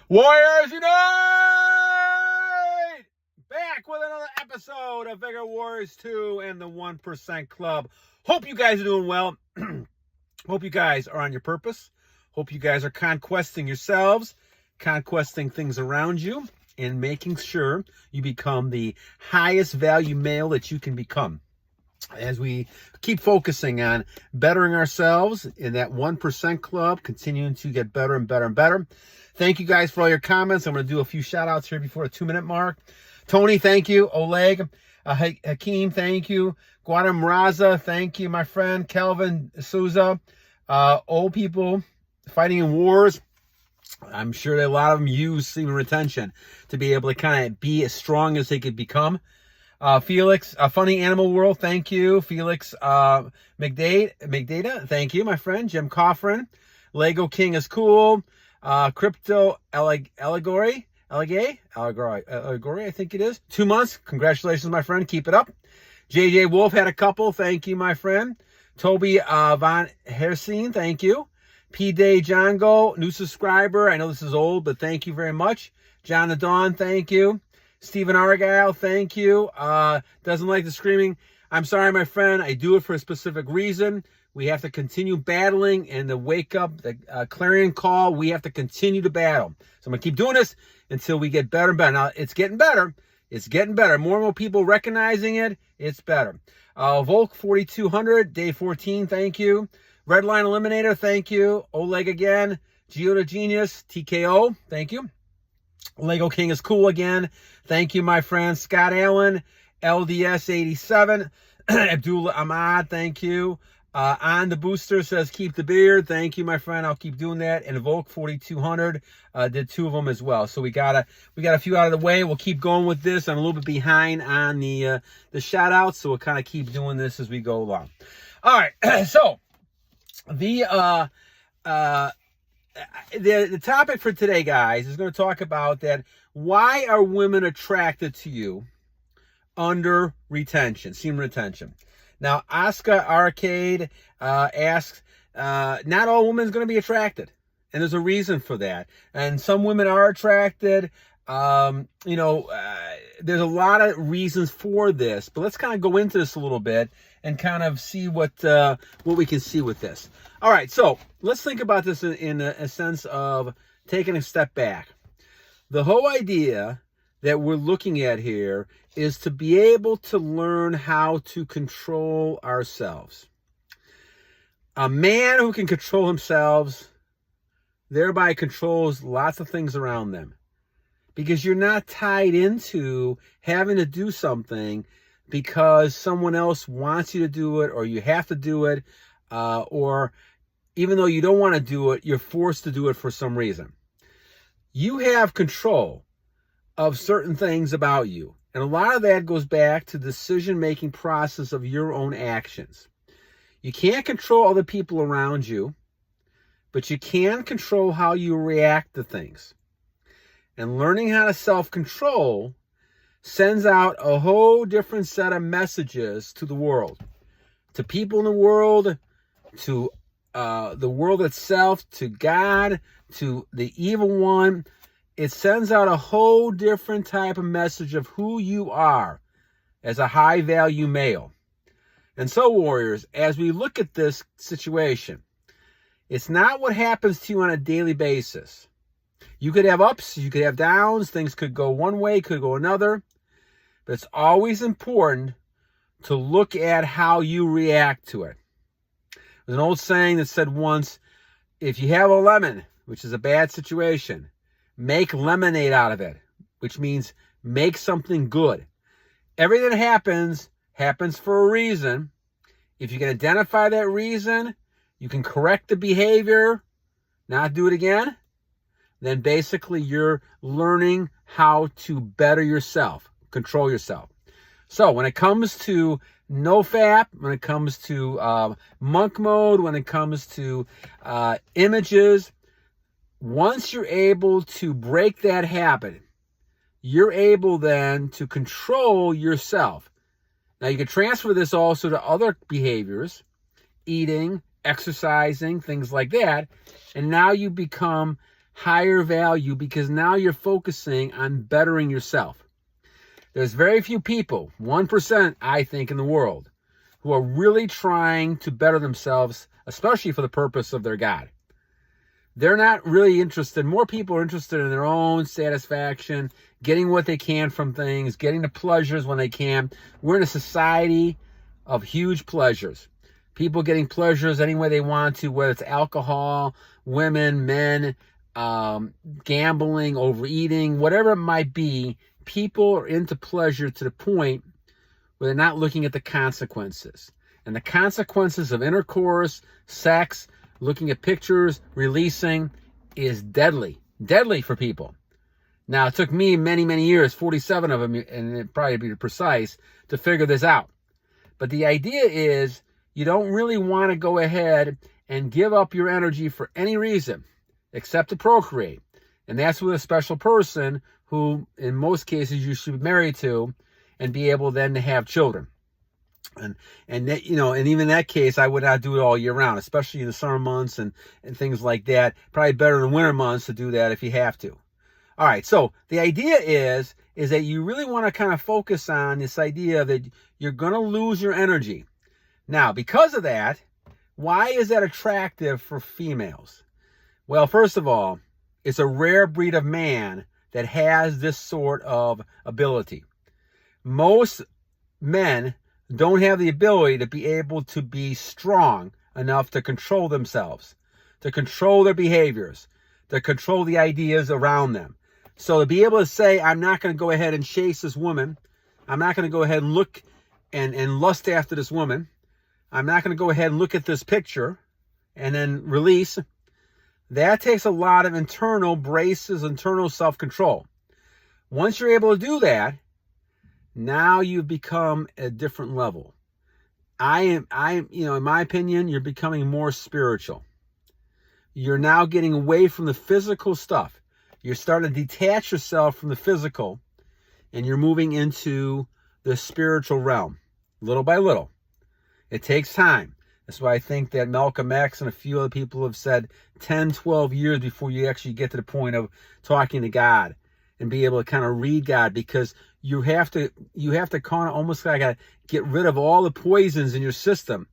Warriors Unite! Back with another episode of Vigor Warriors 2 and the 1% Club. Hope you guys are doing well. Hope you guys are on your purpose. Hope you guys are conquesting yourselves, conquesting things around you, and making sure you become the highest value male that you can become. As we keep focusing on bettering ourselves in that 1% club, continuing to get better and better and better. Thank you guys for all your comments. I'm going to do a few shout outs here before the 2-minute mark. Tony, thank you. Oleg, Hakeem, thank you. Ghulam Rose, thank you, my friend. Kelvin Souza, old people fighting in wars. I'm sure that a lot of them use semen retention to be able to kind of be as strong as they could become. Felix, Funny Animal World, thank you. Felix, mcdata, thank you, my friend. Jim Kafran, Lego King is cool. Crypto algarre, I think it is. 2 months. Congratulations, my friend. Keep it up. JJ Wolfe had a couple. Thank you, my friend. Tobe Von Heirseele, thank you. P-Day Jongo, new subscriber. I know this is old, but thank you very much. Jon the Dawn, thank you. Stephen Argyle, thank you. Doesn't like the screaming. I'm sorry, my friend. I do it for a specific reason. We have to continue battling, and the wake up, the clarion call, we have to continue to battle. So I'm going to keep doing this until we get better and better. Now, it's getting better. It's getting better. More and more people recognizing it. It's better. Volk 4200, day 14, thank you. Redline Eliminator, thank you. Oleg again. Geota Genius, TKO, thank you. Lego King is cool again. Thank you, my friend. Scott Allen, LDS 87. Abdullah Ahmad, thank you. On the booster says keep the beard. Thank you, my friend. I'll keep doing that. And Volk 4200 did 2 of them as well. So we got a few out of the way. We'll keep going with this. I'm a little bit behind on the shout outs, so we'll kind of keep doing this as we go along. All right. So the topic for today, guys, is going to talk about that. Why are women attracted to you under retention, semen retention? Now, Aska Arcade asks, not all women are going to be attracted. And there's a reason for that. And some women are attracted. There's a lot of reasons for this. But let's kind of go into this a little bit and kind of see what we can see with this. All right, so let's think about this in a sense of taking a step back. The whole idea that we're looking at here is to be able to learn how to control ourselves. A man who can control himself thereby controls lots of things around them, because you're not tied into having to do something because someone else wants you to do it, or you have to do it, or even though you don't want to do it, you're forced to do it for some reason. You have control of certain things about you. And a lot of that goes back to the decision-making process of your own actions. You can't control other people around you, but you can control how you react to things. And learning how to self-control sends out a whole different set of messages to the world, to people in the world, to the world itself, to God, to the evil one. It sends out a whole different type of message of who you are as a high-value male. And so, warriors, as we look at this situation, it's not what happens to you on a daily basis. You could have ups, you could have downs, things could go one way, could go another. But it's always important to look at how you react to it. There's an old saying that said once, if you have a lemon, which is a bad situation, make lemonade out of it, which means make something good. Everything that happens for a reason. If you can identify that reason, you can correct the behavior, not do it again, then basically you're learning how to better yourself, control yourself. So when it comes to NoFap, when it comes to monk mode, when it comes to images, once you're able to break that habit, you're able then to control yourself. Now, you can transfer this also to other behaviors, eating, exercising, things like that. And now you become higher value because now you're focusing on bettering yourself. There's very few people, 1%, I think, in the world, who are really trying to better themselves, especially for the purpose of their God. They're not really interested. More people are interested in their own satisfaction, getting what they can from things, getting the pleasures when they can. We're in a society of huge pleasures. People getting pleasures any way they want to, whether it's alcohol, women, men, gambling, overeating, whatever it might be. People are into pleasure to the point where they're not looking at the consequences. And the consequences of intercourse, sex, looking at pictures, releasing is deadly. Deadly for people. Now, it took me many, many years, 47 of them, and it probably be precise, to figure this out. But the idea is you don't really want to go ahead and give up your energy for any reason except to procreate. And that's with a special person who, in most cases, you should be married to and be able then to have children. And that, you know, and even in that case, I would not do it all year round, especially in the summer months and things like that. Probably better in the winter months to do that if you have to. All right, so the idea is that you really want to kind of focus on this idea that you're going to lose your energy. Now, because of that, why is that attractive for females? Well, first of all, it's a rare breed of man that has this sort of ability. Most men don't have the ability to be able to be strong enough to control themselves, to control their behaviors, to control the ideas around them. So to be able to say, I'm not going to go ahead and chase this woman. I'm not going to go ahead and look and lust after this woman. I'm not going to go ahead and look at this picture and then release. That takes a lot of internal braces, internal self-control. Once you're able to do that, now you've become a different level. In my opinion, you're becoming more spiritual. You're now getting away from the physical stuff. You're starting to detach yourself from the physical, and you're moving into the spiritual realm, little by little. It takes time. That's why I think that Malcolm X and a few other people have said 10, 12 years before you actually get to the point of talking to God and be able to kind of read God, because you have to kind of almost like get rid of all the poisons in your system,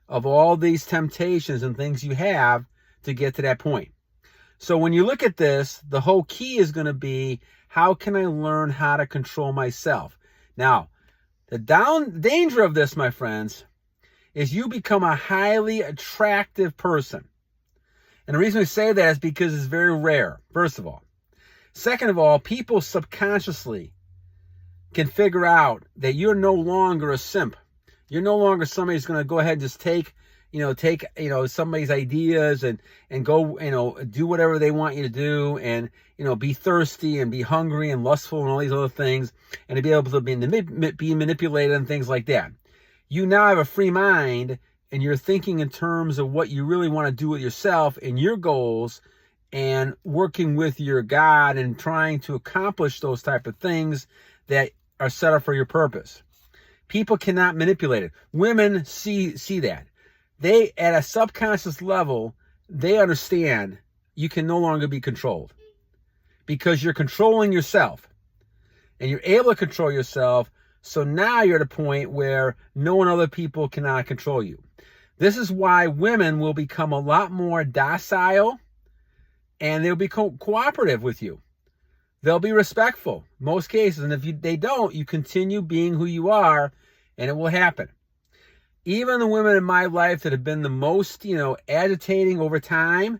of all these temptations and things you have to get to that point. So when you look at this, the whole key is going to be, how can I learn how to control myself? Now, the danger of this, my friends, is you become a highly attractive person. And the reason we say that is because it's very rare, first of all. Second of all, people subconsciously can figure out that you're no longer a simp. You're no longer somebody who's going to go ahead and just take somebody's ideas and go, do whatever they want you to do, and, be thirsty and be hungry and lustful and all these other things, and to be able to be manipulated and things like that. You now have a free mind, and you're thinking in terms of what you really want to do with yourself and your goals, and working with your God and trying to accomplish those type of things that are set up for your purpose. People cannot manipulate it. Women see that. They, at a subconscious level, they understand you can no longer be controlled, because you're controlling yourself, and you're able to control yourself. So now you're at a point where no one other people cannot control you. This is why women will become a lot more docile, and they'll be cooperative with you. They'll be respectful, most cases. And if they don't, you continue being who you are, and it will happen. Even the women in my life that have been the most, agitating over time,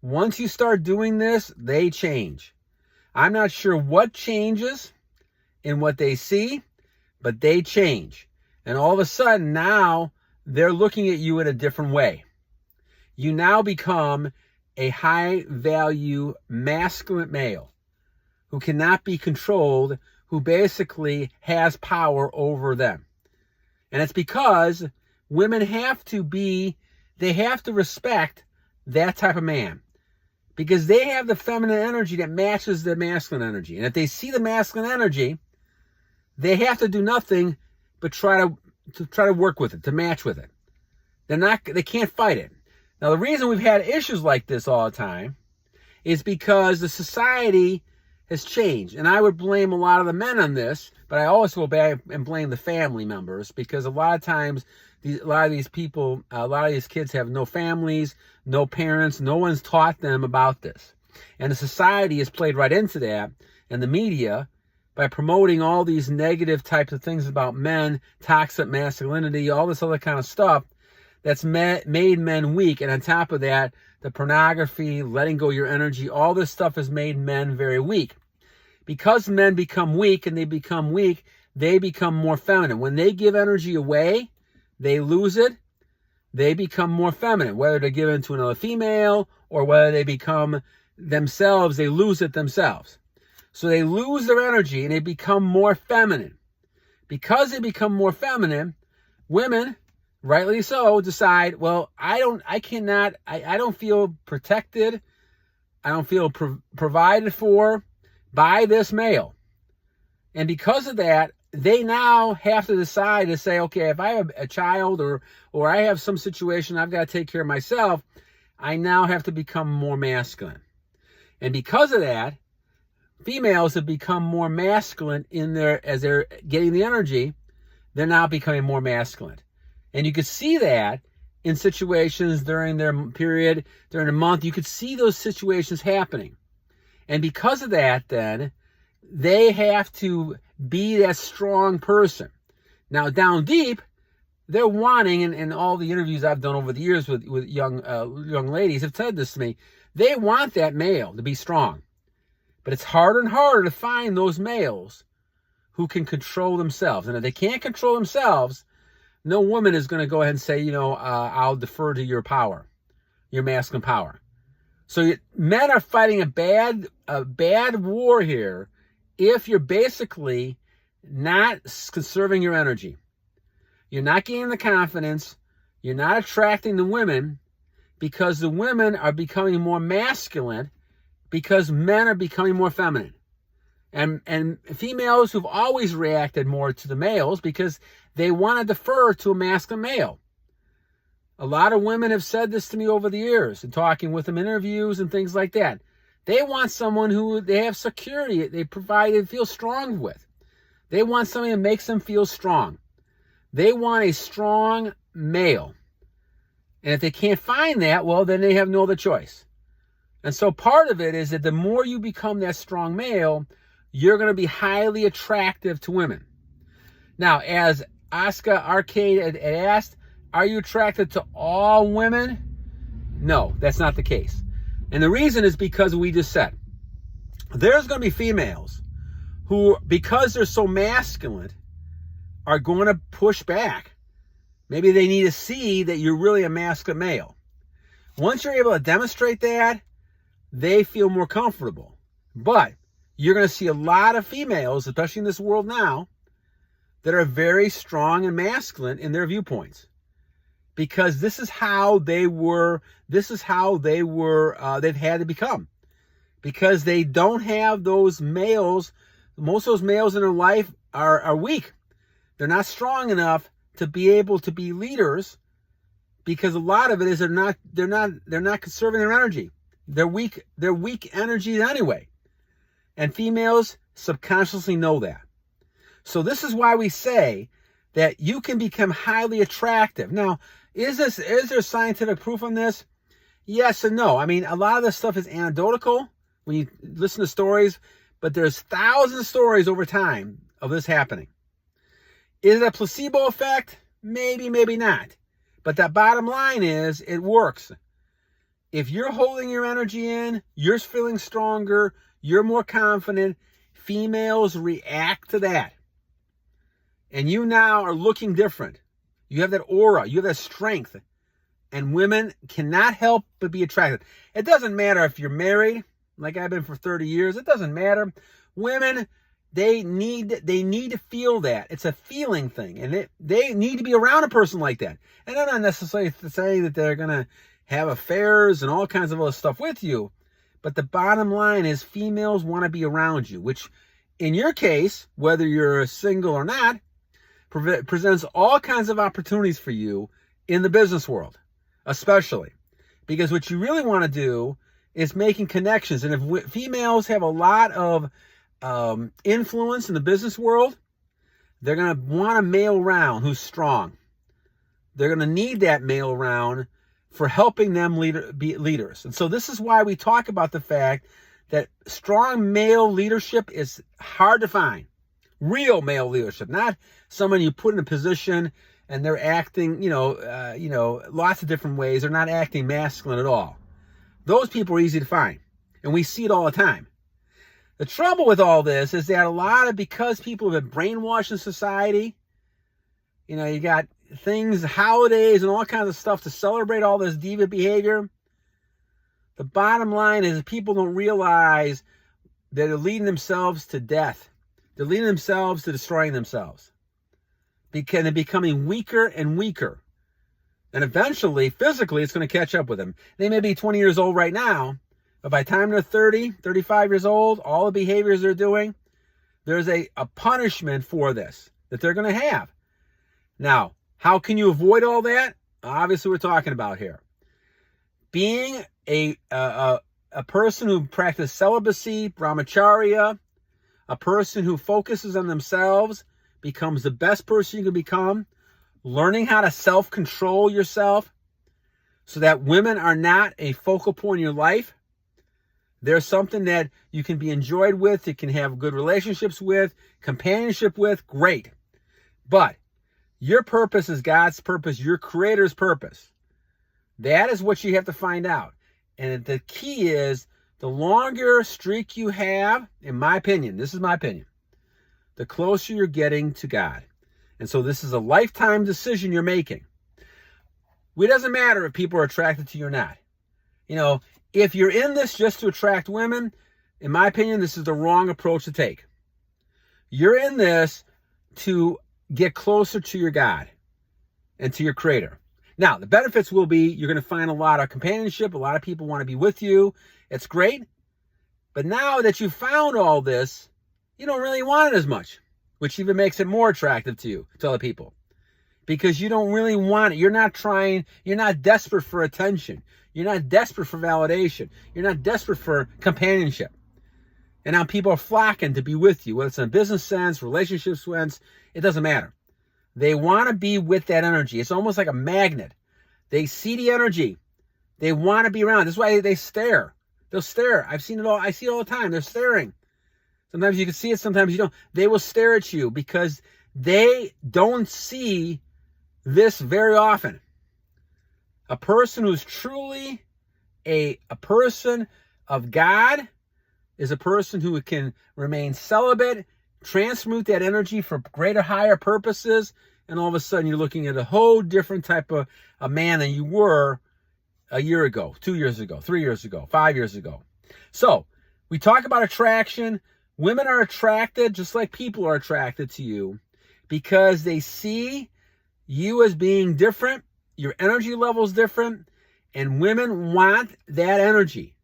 once you start doing this, they change. I'm not sure what changes in what they see, but they change. And all of a sudden now they're looking at you in a different way. You now become a high value masculine male who cannot be controlled, who basically has power over them. And it's because women have to respect that type of man, because they have the feminine energy that matches the masculine energy. And if they see the masculine energy, they have to do nothing but try to work with it, to match with it. They can't fight it. Now, the reason we've had issues like this all the time is because the society has changed. And I would blame a lot of the men on this, but I also go back and blame the family members, because a lot of times, a lot of these kids have no families, no parents, no one's taught them about this. And the society has played right into that, and the media, by promoting all these negative types of things about men, toxic masculinity, all this other kind of stuff, that's made men weak. And on top of that, the pornography, letting go of your energy, all this stuff has made men very weak. Because men become weak, and they become more feminine. When they give energy away, they lose it. They become more feminine. Whether they give it to another female or whether they become themselves, they lose it themselves. So they lose their energy and they become more feminine. Because they become more feminine, women, rightly so, decide, well, I don't feel protected. I don't feel provided for by this male. And because of that, they now have to decide to say, okay, if I have a child or I have some situation I've got to take care of myself, I now have to become more masculine. And because of that, females have become more masculine as they're getting the energy, they're now becoming more masculine. And you could see that in situations during their period, during a month. You could see those situations happening. And because of that, then, they have to be that strong person. Now, down deep, they're wanting, and all the interviews I've done over the years with young ladies have said this to me, they want that male to be strong. But it's harder and harder to find those males who can control themselves. And if they can't control themselves, no woman is going to go ahead and say, I'll defer to your power, your masculine power. So men are fighting a bad war here if you're basically not conserving your energy. You're not gaining the confidence. You're not attracting the women, because the women are becoming more masculine because men are becoming more feminine. And females who've always reacted more to the males because they want to defer to a masculine male. A lot of women have said this to me over the years and talking with them in interviews and things like that. They want someone who they have security, they feel strong with. They want somebody that makes them feel strong. They want a strong male. And if they can't find that, well, then they have no other choice. And so part of it is that the more you become that strong male, you're going to be highly attractive to women. Now, as Aska Arcade had asked, are you attracted to all women? No, that's not the case. And the reason is because we just said, there's going to be females who, because they're so masculine, are going to push back. Maybe they need to see that you're really a masculine male. Once you're able to demonstrate that, they feel more comfortable. But you're going to see a lot of females, especially in this world now, that are very strong and masculine in their viewpoints. Because this is how they've had to become. Because they don't have those males, most of those males in their life are weak. They're not strong enough to be able to be leaders, because a lot of it is they're not conserving their energy. They're weak energies anyway. And females subconsciously know that. So this is why we say that you can become highly attractive. Now, is there scientific proof on this? Yes and no. I mean, a lot of this stuff is anecdotal when you listen to stories, but there's thousands of stories over time of this happening. Is it a placebo effect? Maybe, maybe not. But the bottom line is, it works. If you're holding your energy in, you're feeling stronger, you're more confident, females react to that. And you now are looking different. You have that aura, you have that strength. And women cannot help but be attracted. It doesn't matter if you're married, like I've been for 30 years. It doesn't matter. Women, they need to feel that. It's a feeling thing. And they need to be around a person like that. And I'm not necessarily saying that they're going to have affairs and all kinds of other stuff with you. But the bottom line is, females want to be around you, which in your case, whether you're single or not, presents all kinds of opportunities for you in the business world, especially. Because what you really want to do is making connections. And if females have a lot of influence in the business world, they're going to want a male around who's strong. They're going to need that male around for helping them be leaders. And so this is why we talk about the fact that strong male leadership is hard to find. Real male leadership, not someone you put in a position and they're acting, lots of different ways. They're not acting masculine at all. Those people are easy to find, and we see it all the time. The trouble with all this is that because people have been brainwashed in society, you got things, holidays, and all kinds of stuff to celebrate all this diva behavior. The bottom line is people don't realize that they're leading themselves to death. They're leading themselves to destroying themselves. Because they're becoming weaker and weaker. And eventually, physically, it's going to catch up with them. They may be 20 years old right now, but by the time they're 30, 35 years old, all the behaviors they're doing, there's a punishment for this that they're going to have. Now, how can you avoid all that? Obviously, we're talking about here. Being a person who practices celibacy, brahmacharya, a person who focuses on themselves, becomes the best person you can become, learning how to self-control yourself so that women are not a focal point in your life. They're something that you can be enjoyed with, you can have good relationships with, companionship with, great. But your purpose is God's purpose, your Creator's purpose. That is what you have to find out. And the key is, the longer streak you have, in my opinion, this is my opinion, the closer you're getting to God. And so this is a lifetime decision you're making. It doesn't matter if people are attracted to you or not. If you're in this just to attract women, in my opinion, this is the wrong approach to take. You're in this to get closer to your God and to your Creator. Now, the benefits will be you're going to find a lot of companionship. A lot of people want to be with you. It's great. But now that you've found all this, you don't really want it as much, which even makes it more attractive to you, to other people. Because you don't really want it. You're not desperate for attention. You're not desperate for validation. You're not desperate for companionship. And now people are flocking to be with you, whether it's in a business sense, relationship sense, it doesn't matter. They want to be with that energy. It's almost like a magnet. They see the energy. They want to be around. That's why they stare. They'll stare. I've seen it all. I see it all the time. They're staring. Sometimes you can see it, sometimes you don't. They will stare at you because they don't see this very often. A person who's truly a person of God is a person who can remain celibate, transmute that energy for greater, higher purposes, and all of a sudden you're looking at a whole different type of a man than you were a year ago, 2 years ago, 3 years ago, 5 years ago. So, we talk about attraction. Women are attracted, just like people are attracted to you, because they see you as being different, your energy level is different, and women want that energy.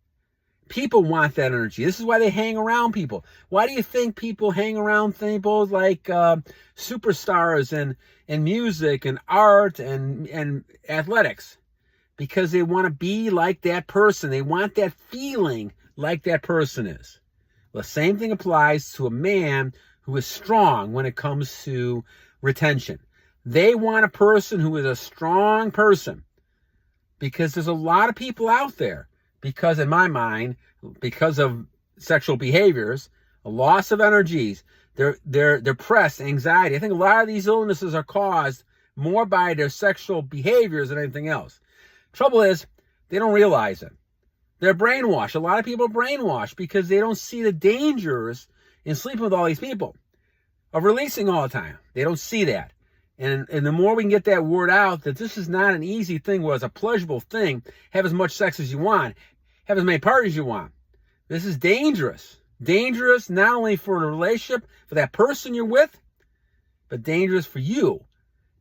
People want that energy. This is why they hang around people. Why do you think people hang around people like superstars and music and art and athletics? Because they want to be like that person. They want that feeling like that person is. Well, the same thing applies to a man who is strong when it comes to retention. They want a person who is a strong person, because there's a lot of people out there, because in my mind, because of sexual behaviors, a loss of energies, they're depressed, anxiety. I think a lot of these illnesses are caused more by their sexual behaviors than anything else. Trouble is, they don't realize it. They're brainwashed. A lot of people are brainwashed because they don't see the dangers in sleeping with all these people, of releasing all the time. They don't see that. And the more we can get that word out, that this is not an easy thing, where it's a pleasurable thing, have as much sex as you want, have as many partners as you want. This is dangerous. Dangerous not only for the relationship, for that person you're with, but dangerous for you,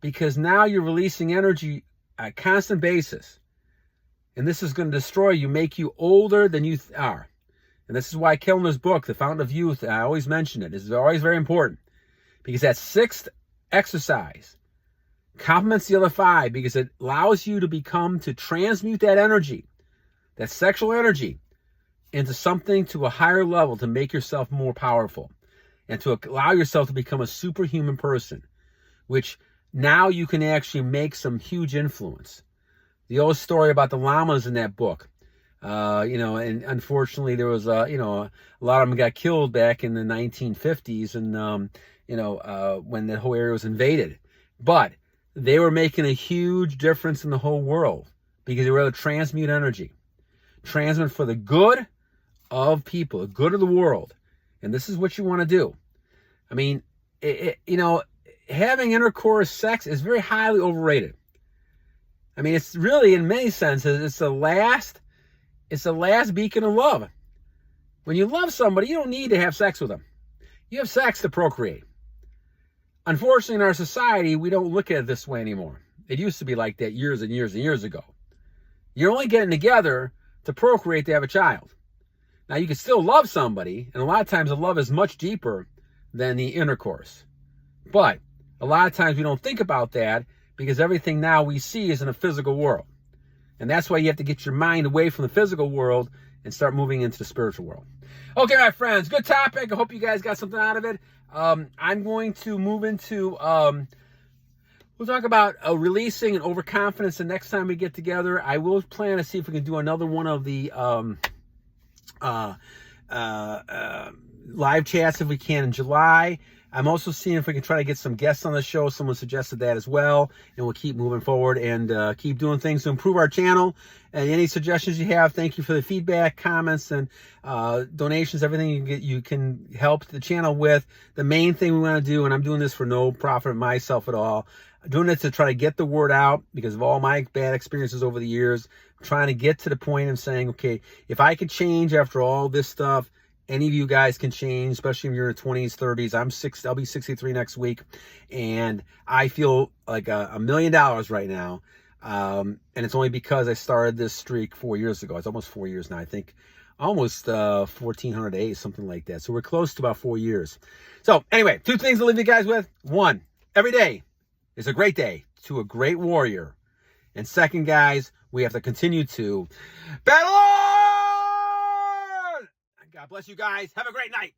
because now you're releasing energy on a constant basis. And this is going to destroy you, make you older than you are. And this is why Kellner's book, The Fountain of Youth, I always mention it. This is always very important, because that sixth exercise complements the other five, because it allows you to transmute that energy, that sexual energy, into something to a higher level to make yourself more powerful and to allow yourself to become a superhuman person, which now you can actually make some huge influence. The old story about the llamas in that book, and unfortunately there was, a lot of them got killed back in the 1950s and, when the whole area was invaded. But they were making a huge difference in the whole world because they were able to transmute energy, transmit for the good of people, the good of the world. And this is what you want to do. I mean, having intercourse, sex is very highly overrated. I mean, it's really, in many senses, it's the last beacon of love. When you love somebody, you don't need to have sex with them. You have sex to procreate. Unfortunately, in our society, we don't look at it this way anymore. It used to be like that years and years and years ago. You're only getting together to procreate to have a child. Now, you can still love somebody, and a lot of times the love is much deeper than the intercourse. But a lot of times we don't think about that because everything now we see is in a physical world. And that's why you have to get your mind away from the physical world and start moving into the spiritual world. Okay, my friends, good topic. I hope you guys got something out of it. I'm going to move into, we'll talk about releasing and overconfidence the next time we get together. I will plan to see if we can do another one of the live chats if we can in July. I'm also seeing if we can try to get some guests on the show. Someone suggested that as well. And we'll keep moving forward and keep doing things to improve our channel. And any suggestions you have, thank you for the feedback, comments, and donations, everything you can help the channel with. The main thing we want to do, and I'm doing this for no profit of myself at all, I'm doing it to try to get the word out because of all my bad experiences over the years. I'm trying to get to the point of saying, okay, if I could change after all this stuff, any of you guys can change, especially if you're in your 20s, 30s. I'll be 63 next week, and I feel like $1 million right now. And it's only because I started this streak 4 years ago. It's almost 4 years now, I think. Almost 1,400 days, something like that. So we're close to about 4 years. So anyway, 2 things to leave you guys with. 1, every day is a great day to a great warrior. And 2nd, guys, we have to continue to battle on! God bless you guys. Have a great night.